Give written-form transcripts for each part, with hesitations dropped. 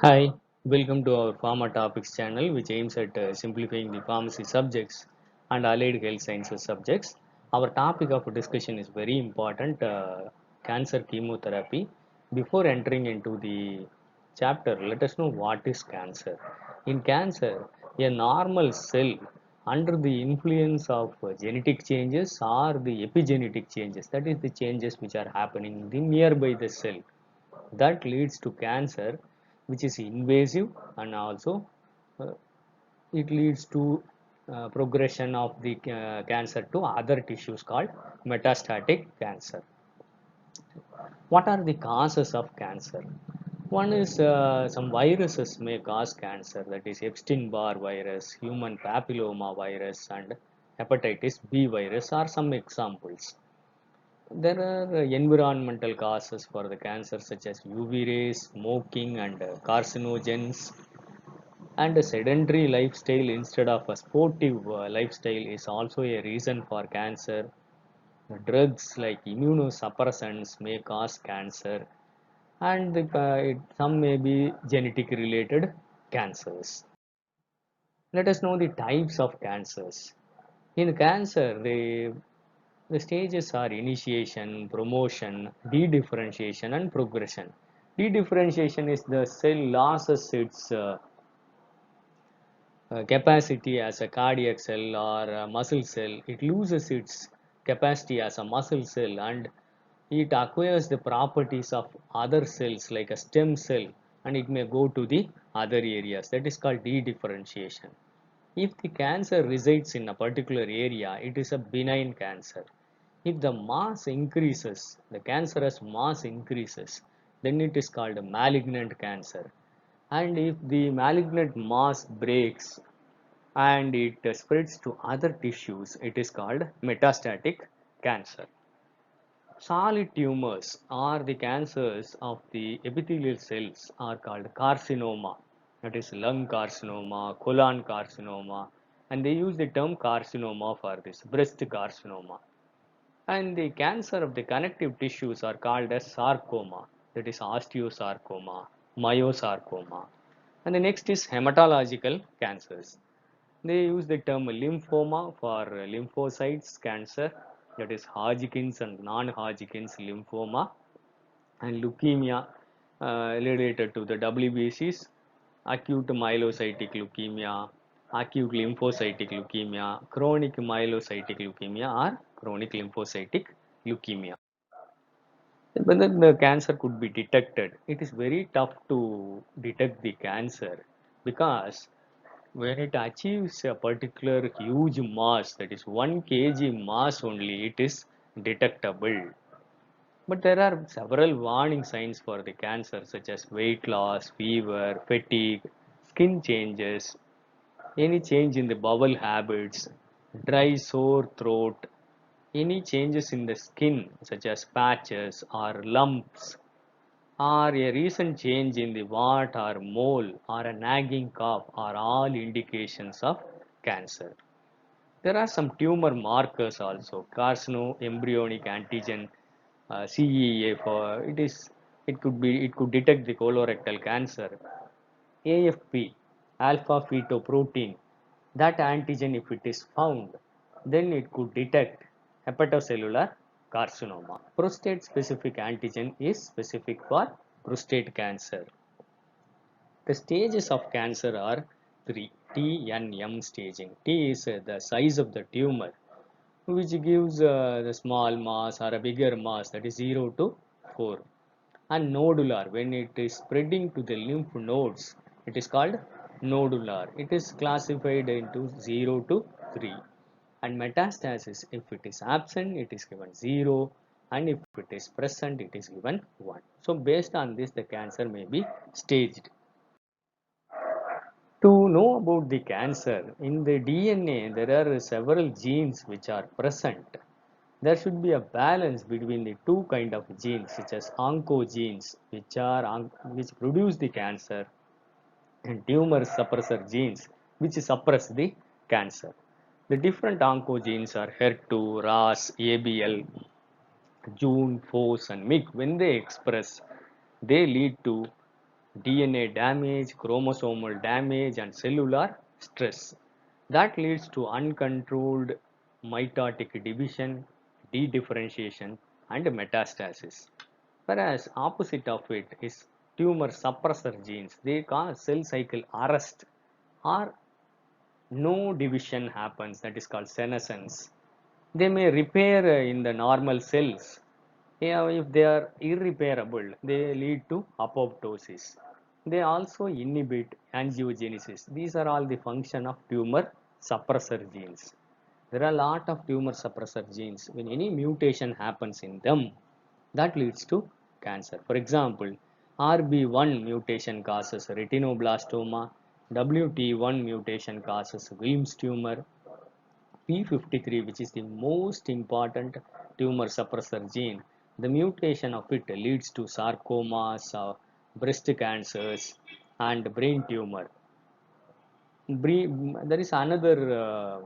Hi, welcome to our Pharma Topics channel, which aims at simplifying the pharmacy subjects and allied health sciences subjects. Our topic of discussion is very important cancer chemotherapy. Before entering into the chapter, let us know what is cancer. In cancer, a normal cell under the influence of genetic changes or the epigenetic changes, that is, the changes which are happening in the nearby the cell, that leads to cancer, which is invasive, and also uh, it leads to progression of the cancer to other tissues called metastatic cancer. What are the causes of cancer? One is some viruses may cause cancer, that is Epstein-Barr virus, human papilloma virus, and hepatitis B virus are some examples. There are environmental causes for the cancer such as UV rays, smoking, and carcinogens. And a sedentary lifestyle instead of a sportive lifestyle is also a reason for cancer. Drugs like immunosuppressants may cause cancer, and some may be genetic related cancers. Let us know the types of cancers. In cancer, the stages are initiation, promotion, dedifferentiation, and progression. Dedifferentiation is the cell loses its capacity as a cardiac cell or a muscle cell. It loses its capacity as a muscle cell, and it acquires the properties of other cells like a stem cell, and it may go to the other areas. That is called dedifferentiation. If the cancer resides in a particular area, it is a benign cancer. If the mass increases, the cancerous mass increases, then it is called a malignant cancer. And if the malignant mass breaks and it spreads to other tissues, it is called metastatic cancer. Solid tumors or the cancers of the epithelial cells are called carcinoma. That is lung carcinoma, colon carcinoma, and they use the term carcinoma for this, breast carcinoma. And the cancer of the connective tissues are called as sarcoma, that is osteosarcoma, myosarcoma. And the next is hematological cancers. They use the term lymphoma for lymphocytes cancer, that is Hodgkin's and non-Hodgkin's lymphoma, and leukemia related to the WBCs, acute myelocytic leukemia, acute lymphocytic leukemia, chronic myelocytic leukemia, or chronic lymphocytic leukemia. Whether the cancer could be detected, it is very tough to detect the cancer because when it achieves a particular huge mass, that is 1 kg mass only, it is detectable. But there are several warning signs for the cancer, such as weight loss, fever, fatigue, skin changes, any change in the bowel habits, dry sore throat, any changes in the skin, such as patches or lumps, or a recent change in the wart or mole, or a nagging cough, are all indications of cancer. There are some tumor markers also. Carcinoembryonic antigen, CEA, for it could detect the colorectal cancer. AFP, alpha fetoprotein, that antigen, if it is found, then it could detect hepatocellular carcinoma. Prostate specific antigen is specific for prostate cancer. The stages of cancer are three: T and M staging. T is the size of the tumor, which gives the small mass or a bigger mass, that is 0 to 4. And nodular, when it is spreading to the lymph nodes, it is called nodular. It is classified into 0 to 3. And metastasis, if it is absent, it is given 0, and if it is present, it is given 1. So based on this, the cancer may be staged. To know about the cancer, in the DNA there are several genes which are present. There should be a balance between the two kind of genes, such as oncogenes, which produce the cancer, and tumor suppressor genes, which suppress the cancer. The different oncogenes are HER2, RAS, ABL, Jun, FOS, and MYC. When they express, they lead to DNA damage, chromosomal damage, and cellular stress. That leads to uncontrolled mitotic division, dedifferentiation, and metastasis. Whereas opposite of it is tumor suppressor genes. They cause cell cycle arrest or no division happens, that is called senescence. They may repair in the normal cells. Yeah, if they are irreparable, they lead to apoptosis. They also inhibit angiogenesis. These are all the function of tumor suppressor genes. There are a lot of tumor suppressor genes. When any mutation happens in them, that leads to cancer. For example, RB1 mutation causes retinoblastoma, WT1 mutation causes Wilms tumor, P53, which is the most important tumor suppressor gene, the mutation of it leads to sarcomas, breast cancers, and brain tumor. There is another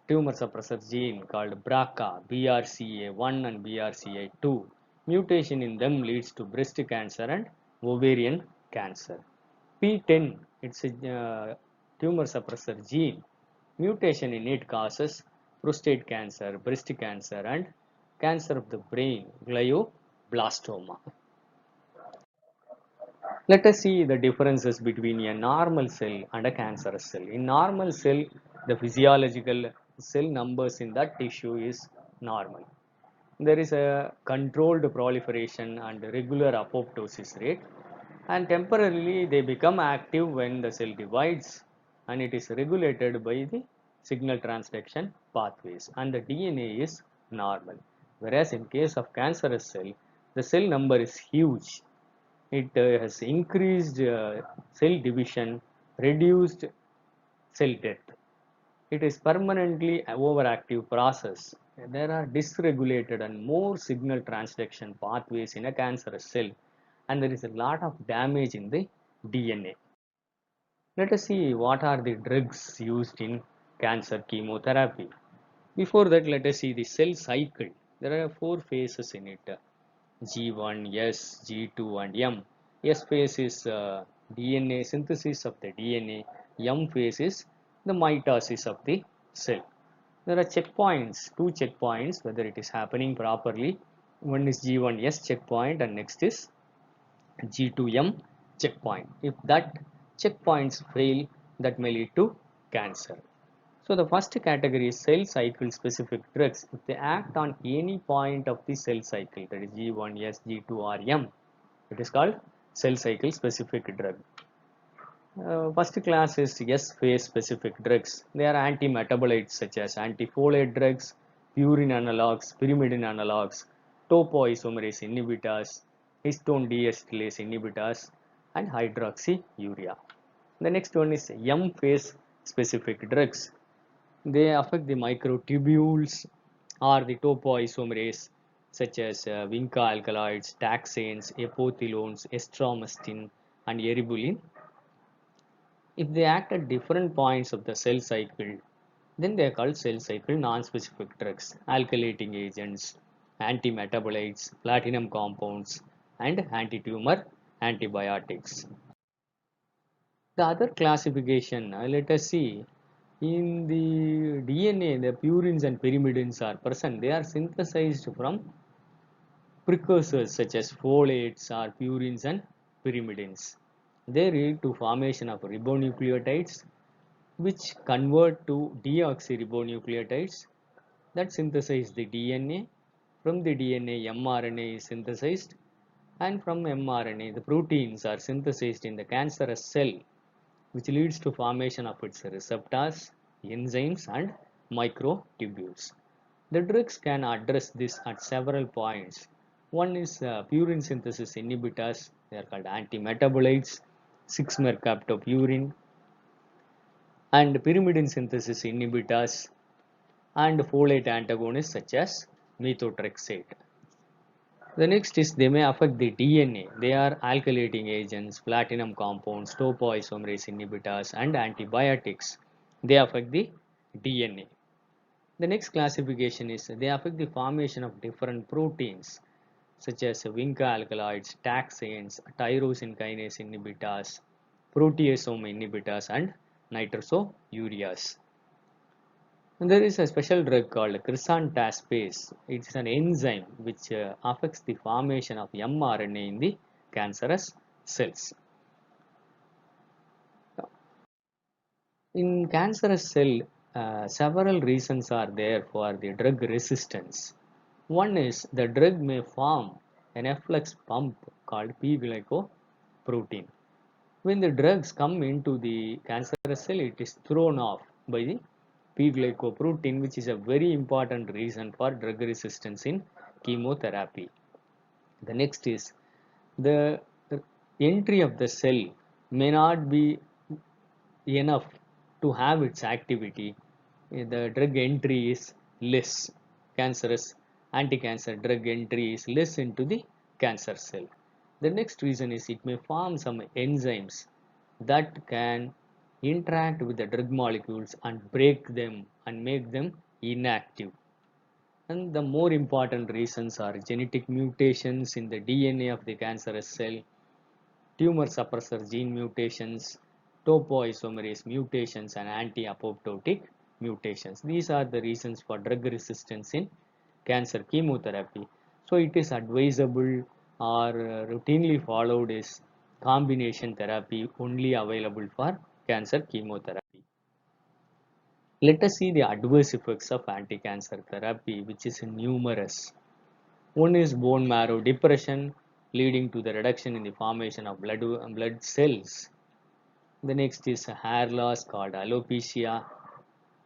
tumor suppressor gene called BRCA, BRCA1 and BRCA2. Mutation in them leads to breast cancer and ovarian cancer. P10, it's a tumor suppressor gene. Mutation in it causes prostate cancer, breast cancer, and cancer of the brain, glioblastoma. Let us see the differences between a normal cell and a cancerous cell. In normal cell, the physiological cell numbers in that tissue is normal. There is a controlled proliferation and regular apoptosis rate, and temporarily they become active when the cell divides, and it is regulated by the signal transduction pathways, and the DNA is normal. Whereas in case of cancerous cell, the cell number is huge. It has increased cell division, reduced cell death. It is permanently overactive process. There are dysregulated and more signal transduction pathways in a cancerous cell, and there is a lot of damage in the DNA. Let us see what are the drugs used in cancer chemotherapy. Before that, let us see the cell cycle. There are four phases in it: G1, S, G2, and M. S phase is DNA synthesis of the DNA. M phase is the mitosis of the cell. There are checkpoints, two checkpoints, whether it is happening properly. One is G1S checkpoint and next is G2M checkpoint. If that checkpoints fail, that may lead to cancer. So the first category is cell cycle specific drugs. If they act on any point of the cell cycle, that is G1S, G2 or M, it is called cell cycle specific drug. First class is S phase specific drugs. They are anti-metabolites such as antifolate drugs, purine analogs, pyrimidine analogs, topoisomerase inhibitors, histone deacetylase inhibitors, and hydroxyurea. The next one is M phase specific drugs. They affect the microtubules or the topoisomerase such as vinca alkaloids, taxanes, epothilones, estromestin, and eribulin. If they act at different points of the cell cycle, then they are called cell cycle non-specific drugs, alkylating agents, antimetabolites, platinum compounds, and anti-tumor antibiotics. The other classification, let us see, in the DNA, the purines and pyrimidines are present. They are synthesized from precursors such as folates or purines and pyrimidines. They lead to formation of ribonucleotides which convert to deoxyribonucleotides that synthesize the DNA. From the DNA, mRNA is synthesized, and from mRNA, the proteins are synthesized in the cancerous cell, which leads to formation of its receptors, enzymes, and microtubules. The drugs can address this at several points. One is purine synthesis inhibitors. They are called antimetabolites, 6-mercaptopurine, and pyrimidine synthesis inhibitors and folate antagonists such as methotrexate. The next is they may affect the DNA. They are alkylating agents, platinum compounds, topoisomerase inhibitors, and antibiotics. They affect the DNA. The next classification is they affect the formation of different proteins. such as vinca alkaloids, taxanes, tyrosine kinase inhibitors, proteasome inhibitors, and nitrosoureas. And there is a special drug called crisantaspase. It's an enzyme which affects the formation of mRNA in the cancerous cells. In cancerous cell, several reasons are there for the drug resistance. One is the drug may form an efflux pump called P-glycoprotein. When the drugs come into the cancerous cell, it is thrown off by the P-glycoprotein, which is a very important reason for drug resistance in chemotherapy. The next is the entry of the cell may not be enough to have its activity. The drug entry is less. Cancerous anti-cancer drug entry is less into the cancer cell. The next reason is it may form some enzymes that can interact with the drug molecules and break them and make them inactive. And the more important reasons are genetic mutations in the DNA of the cancerous cell, tumor suppressor gene mutations, topoisomerase mutations, and anti-apoptotic mutations. These are the reasons for drug resistance in cancer chemotherapy. So it is advisable or routinely followed is combination therapy only available for cancer chemotherapy. Let us see the adverse effects of anti-cancer therapy, which is numerous. One is bone marrow depression, leading to the reduction in the formation of blood cells. The next is hair loss called alopecia.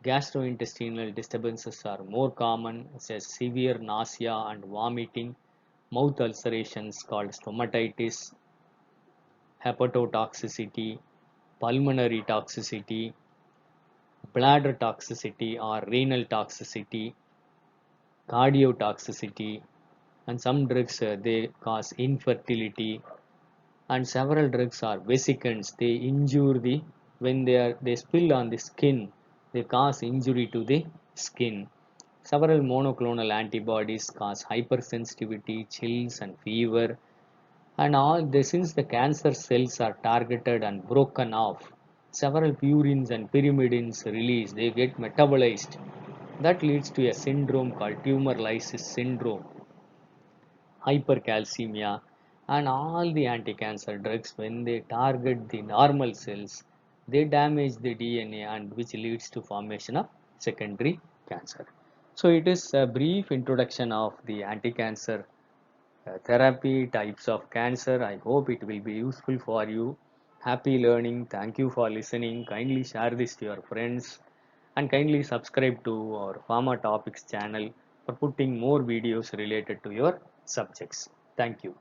Gastrointestinal disturbances are more common, such as severe nausea and vomiting, mouth ulcerations called stomatitis, hepatotoxicity, pulmonary toxicity, bladder toxicity or renal toxicity, cardiotoxicity, and some drugs they cause infertility, and several drugs are vesicants. They injure the when they spill on the skin, they cause injury to the skin. Several monoclonal antibodies cause hypersensitivity, chills, and fever. And all this, since the cancer cells are targeted and broken off, several purines and pyrimidines release, they get metabolized. That leads to a syndrome called tumor lysis syndrome, hypercalcemia, and all the anti-cancer drugs, when they target the normal cells, they damage the DNA, and which leads to formation of secondary cancer. So it is a brief introduction of the anti-cancer therapy, types of cancer. I hope it will be useful for you. Happy learning. Thank you for listening. Kindly share this to your friends and kindly subscribe to our Pharma Topics channel for putting more videos related to your subjects. Thank you.